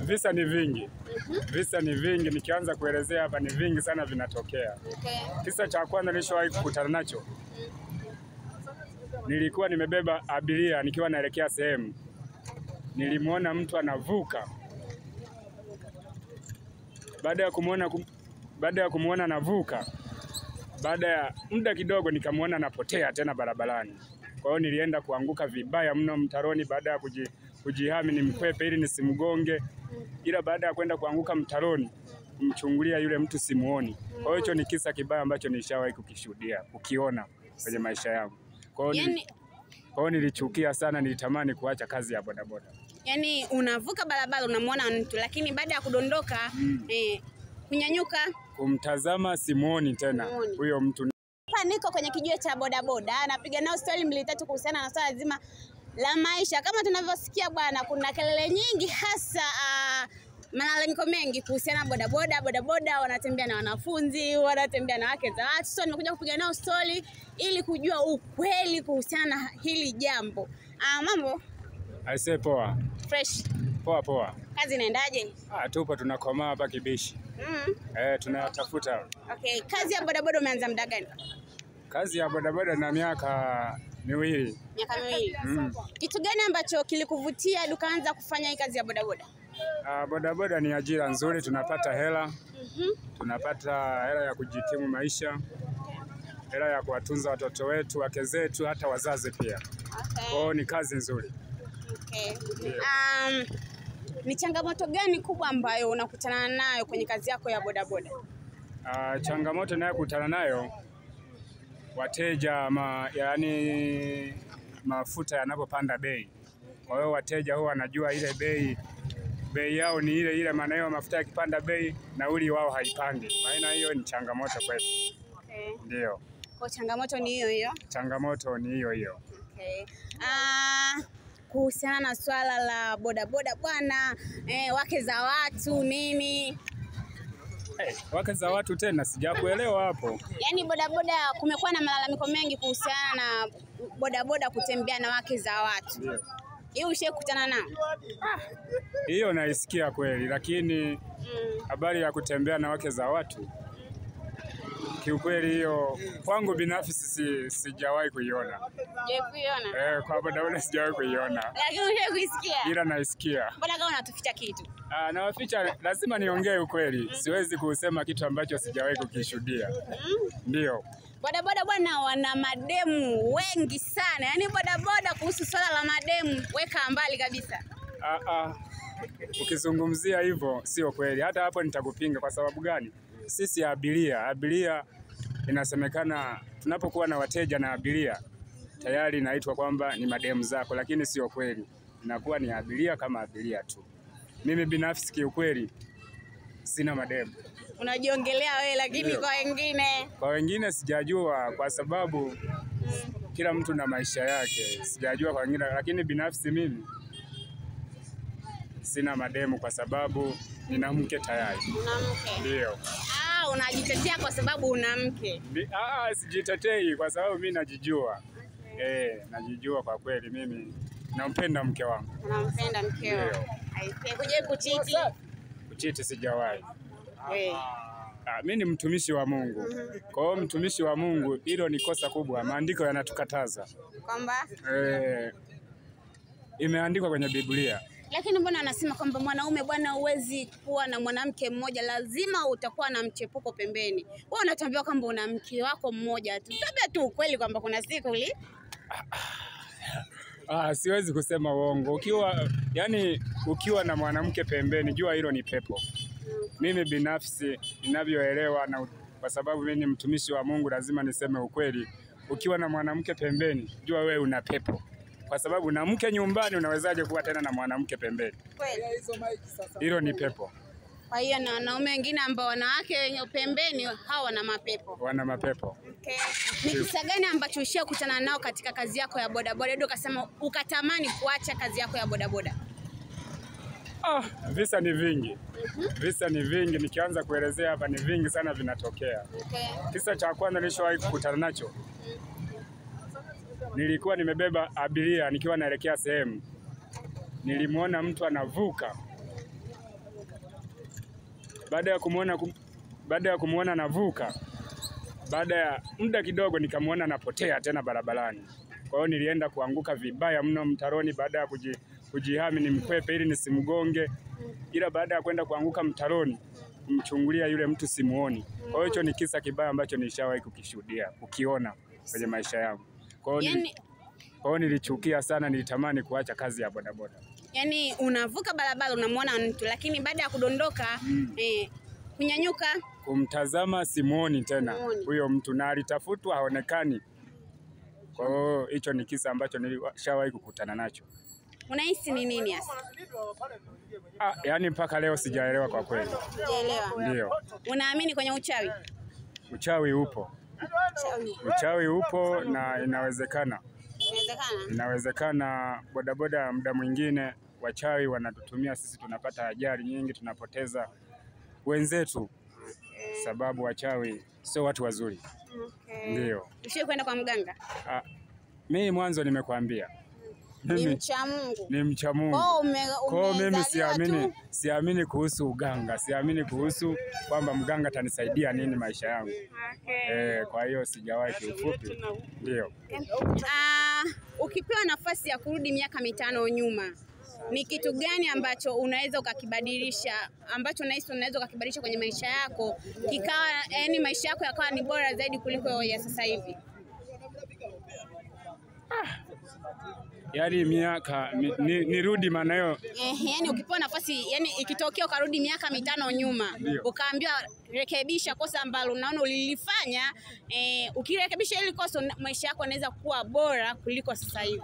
Visa ni vingi. Visa ni vingi, nikianza kuelezea hapa ni vingi sana vinatokea. Kisa cha kwanza nilishowahi kukutana nacho. Nilikuwa nimebeba abiria nikiwa naelekea sehemu. Nilimuona mtu anavuka. Baada ya kumuona anavuka, baada ya muda kidogo nikamuona anapotea tena barabarani. Kwa hiyo nilienda kuanguka vibaya mno mtaroni baada ya kujihami nimkwepe ili nisimgonge. Ila baada ya kwenda kuanguka mtaroni, kumchungulia yule mtu simuoni. Kwa hiyo hicho ni kisa kibaya ambacho nilishawahi kukishuhudia, kukiona kwenye maisha yangu. Kwa hiyo nilichukia sana, nilitamani kuacha kazi ya bodaboda. Yaani unavuka barabara unamuona mtu lakini baada ya kudondoka kunyanyuka kumtazama simuoni tena huyo mtu. Hapa niko kwenye kijiwe cha bodaboda, napiga nao story mbili tatu kuhusiana na swala zima la maisha. Kama tunavyosikia bwana, kuna kelele nyingi, hasa malalamiko mengi kuhusiana na bodaboda wanatembea na wanafunzi, wanatembea na wake za watu. So nimekuja kupiga nao story ili kujua ukweli kuhusiana na hili jambo. Mambo? Aisee, poa. Fresh. Poa. Kazi inaendaje? Tupo tunakomaa hapa Kibishi. Tunatafuta. Okay, kazi ya bodaboda umeanza muda gani? Kazi ya bodaboda na miaka 2. Miaka 2. Kitu gani ambacho kilikuvutia ukaanza kufanya hii kazi ya bodaboda? Bodaboda ni ajira nzuri, tunapata hela. Tunapata hela ya kujikimu maisha. Hela ya kuwatunza watoto wetu, wake zetu, hata wazazi pia. Okay. Kwa hiyo ni kazi nzuri. Okay. Ni changamoto gani kubwa ambayo unakutana nayo kwenye kazi yako ya bodaboda? Changamoto ninayokutana nayo, wateja yaani mafuta yanapopanda bei. Kwa hiyo wateja huwa wanajua ile bei yao ni ile maana hiyo mafuta yakipanda bei nauli wao haipandi. Maana hiyo ni changamoto kwetu. Okay. Ndio. Kwa changamoto ni hiyo? Changamoto ni hiyo. Okay. Kuhusiana na swala la bodaboda bwana, wake za watu nini? Wake za watu tena sijakuelewa hapo. Yaani bodaboda kumekuwa na malalamiko mengi kuhusiana na bodaboda kutembea na wake za watu. Ndio. Hiyo ushakutana nao? Hiyo naisikia kweli, lakini habari ya kutembea na wake za watu kiukweli hiyo kwangu binafsi sijawahi kuiona. Kuiona? Kwa bodaboda sijawahi kuiona. Lakini ushakuisikia? Ila naisikia. Mbona kama unatuficha kitu? Nawaficha, lazima niongee ukweli. Siwezi kusema kitu ambacho sijawahi kukishuhudia. Ndio. Bodaboda bwana wana mademu wengi sana. Yaani bodaboda kuhusu swala la mademu weka mbali kabisa. Ukizungumzia hivyo sio kweli. Hata hapo nitakupinga. Kwa sababu gani? Sisi abiria inasemekana tunapokuwa na wateja na abiria tayari inaitwa kwamba ni mademu zako, lakini sio kweli. Inakuwa ni abiria kama abiria tu. Mimi binafsi kiukweli sina mademu. Unajiongelea wewe, lakini kwa wengine sijajua, kwa sababu kila mtu na maisha yake. Sijajua kwa wengine, lakini binafsi mimi sina mademu kwa sababu nina mke tayari. Una mke? Ndio. Unajitetea kwa sababu una mke? Sijitetei kwa sababu mimi najijua. Najijua kwa kweli, mimi nampenda mke wangu. Unampenda mkeo? Kuja kuchiti? Kuchiti sijawahi. Mimi ni mtumishi wa Mungu. Kwa hiyo mtumishi wa Mungu hilo ni kosa kubwa. Maandiko yanatukataza. Kwamba? Imeandikwa kwenye Biblia. Lakini mbona anasema kwamba mwanaume bwana huwezi kuwa na mwanamke mmoja, lazima utakuwa na mchepuko pembeni. Wewe unatuambia kwamba una mke wako mmoja tu. Tabia tu ukweli kwamba kuna siku siwezi kusema uongo. Ukiwa na mwanamke pembeni, jua hilo ni pepo. Mimi binafsi ninavyoelewa, na kwa sababu mimi ni mtumishi wa Mungu lazima niseme ukweli. Ukiwa na mwanamke pembeni, jua wewe una pepo. Kwa sababu na mke nyumbani unawezaje kuwa tena na mwanamke pembeni? Kweli. Hilo ni pepo. Kwa hiyo na wanaume wengine ambao wanawake wenye pembeni hao wana mapepo. Wana mapepo. Okay. Ni kisa gani ambacho ushakutana nao katika kazi yako ya bodaboda ndio ukasema ukatamani kuacha kazi yako ya bodaboda? Visa ni vingi. Visa ni vingi, nikianza kuelezea hapa ni vingi sana vinatokea. Okay. Kisa cha kwanza nilishowahi kukutana nacho. Nilikuwa nimebeba abiria nikiwa naelekea sehemu. Nilimuona mtu anavuka. baada ya kumuona navuka, baada ya muda kidogo nikamuona napotea tena barabarani. Kwa hiyo nilienda kuanguka vibaya mno mtaroni baada ya kujihami ni mkwepe ili nisimgonge, ila baada ya kwenda kuanguka mtaroni mchungulia yule mtu simuoni. Kwa hiyo hicho ni kisa kibaya ambacho nilishawahi kukishuhudia, kukiona kwenye maisha yangu. Kwa hiyo nilichukia sana, nilitamani kuacha kazi ya bodaboda. Yani unavuka barabara unamwona mtu lakini baada ya kudondoka kunyanyuka kumtazama simuoni tena huyo mtu na alitafutwa haonekani. Kwa hiyo hicho ni kisa ambacho nilishawahi kukutana nacho. Unahisi ni nini hasa? Yani mpaka leo sijaelewa kwa kweli. Sijaelewa. Ndio. Unaamini kwenye uchawi? Uchawi upo. Uchawi upo na inawezekana. Inawezekana bodaboda muda mwingine wachawi wanatutumia sisi, tunapata ajali nyingi, tunapoteza wenzetu sababu wachawi sio watu wazuri. Okay. Ndio. Ushawahi kwenda kwa mganga? Mimi mwanzo nimekuambia. Ni mcha Mungu. Ni mcha Mungu. Kwa mimi siamini kuhusu uganga. Siamini kuhusu kwamba mganga atanisaidia nini maisha yangu. Okay. Kwa hiyo sijawahi kiufupi. Ndio. Ukipewa nafasi ya kurudi miaka 5 nyuma, ni kitu gani ambacho unaweza ukakibadilisha, ambacho unaweza ukakibadilisha kwenye maisha yako kikawa, yani maisha yako yakawa ni bora zaidi kuliko ya sasa hivi? Yaani miaka nirudi maana hiyo. Yani ukipewa nafasi, yani ikitokea ukarudi miaka 5 nyuma, ukaambiwa rekebisha kosa ambalo unaona ulilifanya, ukirekebisha ile kosa maisha yako yanaweza kuwa bora kuliko sasa hivi.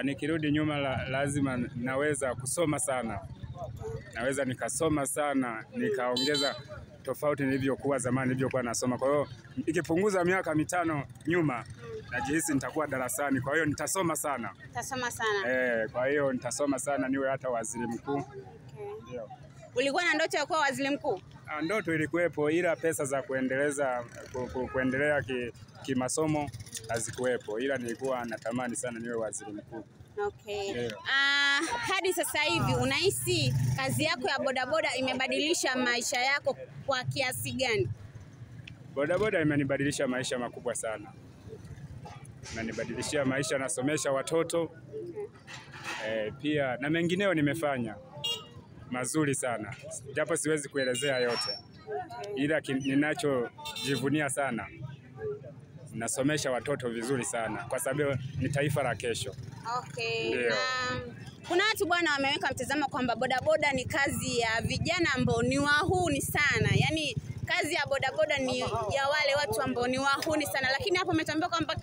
Nikirudi nyuma lazima naweza kusoma sana. Naweza nikasoma sana, nikaongeza tofauti nilivyokuwa zamani nilivyokuwa nasoma. Kwa hiyo ikipunguza miaka 5 nyuma najihisi nitakuwa darasani. Kwa hiyo nitasoma sana. Utasoma sana? Kwa hiyo nitasoma sana niwe hata waziri mkuu. Okay. Ndio. Ulikuwa na ndoto ya kuwa waziri mkuu? Ndoto ilikuwepo, ila pesa za kuendelea kimasomo hazikuwepo, ila nilikuwa natamani sana niwe waziri mkuu. Okay. Hadi sasa hivi unahisi kazi yako ya bodaboda imebadilisha maisha yako kwa kiasi gani? Bodaboda imenibadilisha maisha makubwa sana. Imenibadilishia maisha, nasomesha watoto. Pia na mengineo nimefanya mazuri sana, japo siwezi kuelezea yote. Ila ninachojivunia sana, nasomesha watoto vizuri sana kwa sababu ni taifa la kesho. Okay. Kuna watu bwana wameweka mtazamo kwamba bodaboda ni kazi ya vijana ambao ni wahuni sana. Yaani kazi ya bodaboda ni ya wale watu ambao ni wahuni sana, lakini hapo umetuambia kwamba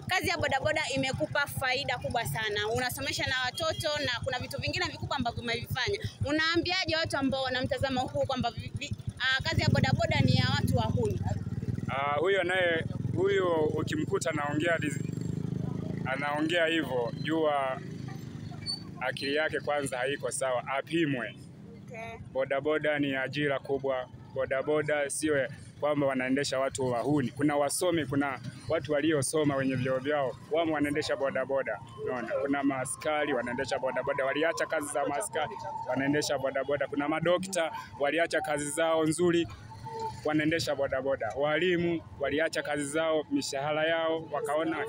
kazi ya bodaboda imekupa faida kubwa sana. Unasomesha na watoto na kuna vitu vingine vikubwa ambavyo umevifanya. Unaambiaje watu ambao wana mtazamo huu kwamba kazi ya bodaboda ni ya watu wahuni? Huyo ukimkuta anaongea hivyo, jua akili yake kwanza haiko sawa, apimwe. Okay. Bodaboda ni ajira kubwa. Bodaboda sio kwamba wanaendesha watu wahuni. Kuna wasomi, kuna watu waliosoma wenye vyeo vyao, wao wanaendesha bodaboda. Unaona? Kuna maaskari wanaendesha bodaboda, waliacha kazi za maaskari, wanaendesha bodaboda. Kuna madokta waliacha kazi zao nzuri, wanaendesha bodaboda. Walimu waliacha kazi zao, mishahara yao, wakaona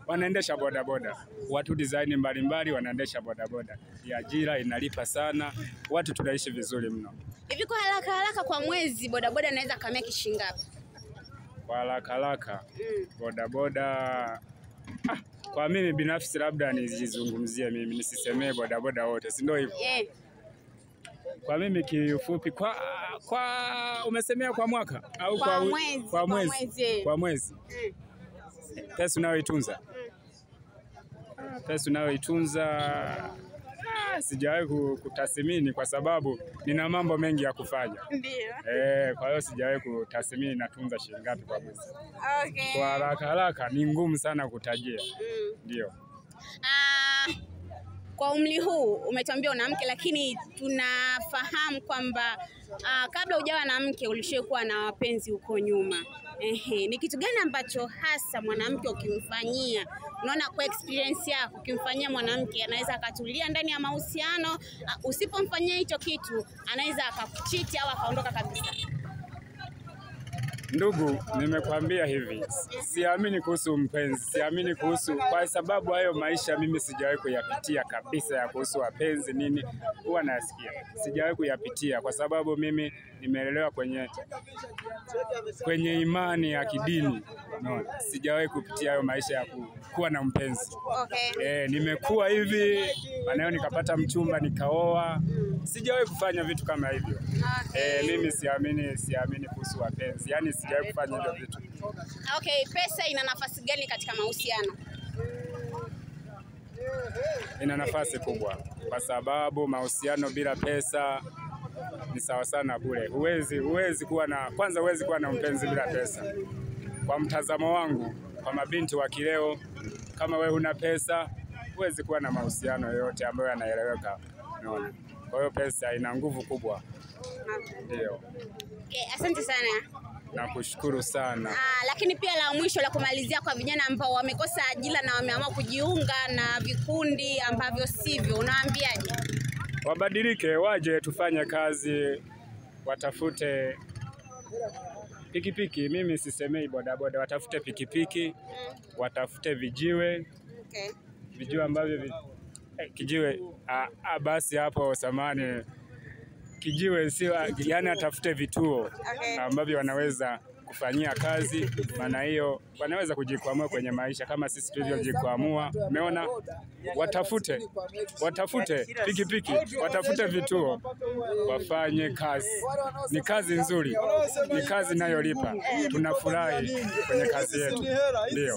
wanaendesha bodaboda. Watu design mbalimbali wanaendesha bodaboda. Ajira inalipa sana, watu tunaishi vizuri mno. Hivi kwa haraka kwa mwezi bodaboda inaweza kamia shilingi ngapi? Kwa haraka bodaboda, kwa mimi binafsi labda nijizungumzie mimi, nisisemee bodaboda wote, si ndio hivyo? Kwa mimi kiufupi, kwa umesemea kwa mwaka au kwa mwezi. Pesa unayoitunza sijawahi kutathmini kwa sababu nina mambo mengi ya kufanya. Ndio. Kwa hiyo sijawahi kutathmini natunza shilingi ngapi kwa mwezi. Okay. Kwa haraka ni ngumu sana kutajia. Ndio. Kwa umri huu umetuambia una mke, lakini tunafahamu kwamba kabla hujawa na mke ulishakuwa na wapenzi huko nyuma. Ni kitu gani ambacho hasa mwanamke ukimfanyia, unaona kwa experience yako, ukimfanyia mwanamke anaweza akatulia ndani ya mahusiano, usipomfanyia hicho kitu anaweza akakuchiti au akaondoka kabisa? Ndugu, nimekwambia hivi, siamini kuhusu mpenzi, siamini kuhusu, kwa sababu hayo maisha mimi sijawahi kuyapitia kabisa ya kuhusu wapenzi nini, huwa nasikia. Sijawahi kuyapitia kwa sababu mimi nimelelewa kwenye imani ya kidini. No, sijawahi kupitia hayo maisha ya kuwa na mpenzi. Okay. Nimekuwa hivi, maneno nikapata mchumba nikaoa. Sijawahi kufanya vitu kama hivyo. Mimi siamini kuhusu wapenzi. Yaani sijawahi kufanya hivyo vitu. Okay, pesa ina nafasi gani katika mahusiano? Ina nafasi kubwa kwa sababu mahusiano bila pesa ni sawa sana bure. Huwezi kuwa na mpenzi bila pesa. Kwa mtazamo wangu, kwa mabinti wa kileo, kama wewe huna pesa, huwezi kuwa na mahusiano yoyote ambayo yanaeleweka. Unaona? Kwa hiyo pesa ina nguvu kubwa. Ndio. Asante sana. Nakushukuru sana. Lakini pia la mwisho la kumalizia kwa vijana ambao wamekosa ajira na wameamua kujiunga na vikundi ambavyo sivyo, unawaambiaje? Wabadilike, waje tufanye kazi, watafute pikipiki. Mimi sisemei bodaboda, watafute pikipiki, watafute vijiwe. Okay. Vijiwe ambavyo kijiwe basi hapo samani. Kijiwe sio, yani atafute vituo ambavyo wanaweza kufanyia kazi, maana hiyo wanaweza kujikwamua kwenye maisha kama sisi tulivyojikwamua. Umeona, watafute pikipiki, watafute vituo, wafanye kazi. Ni kazi nzuri, ni kazi inayolipa. Tunafurahi kwenye kazi yetu. Ndio.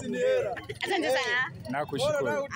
Asante sana. Nakushukuru.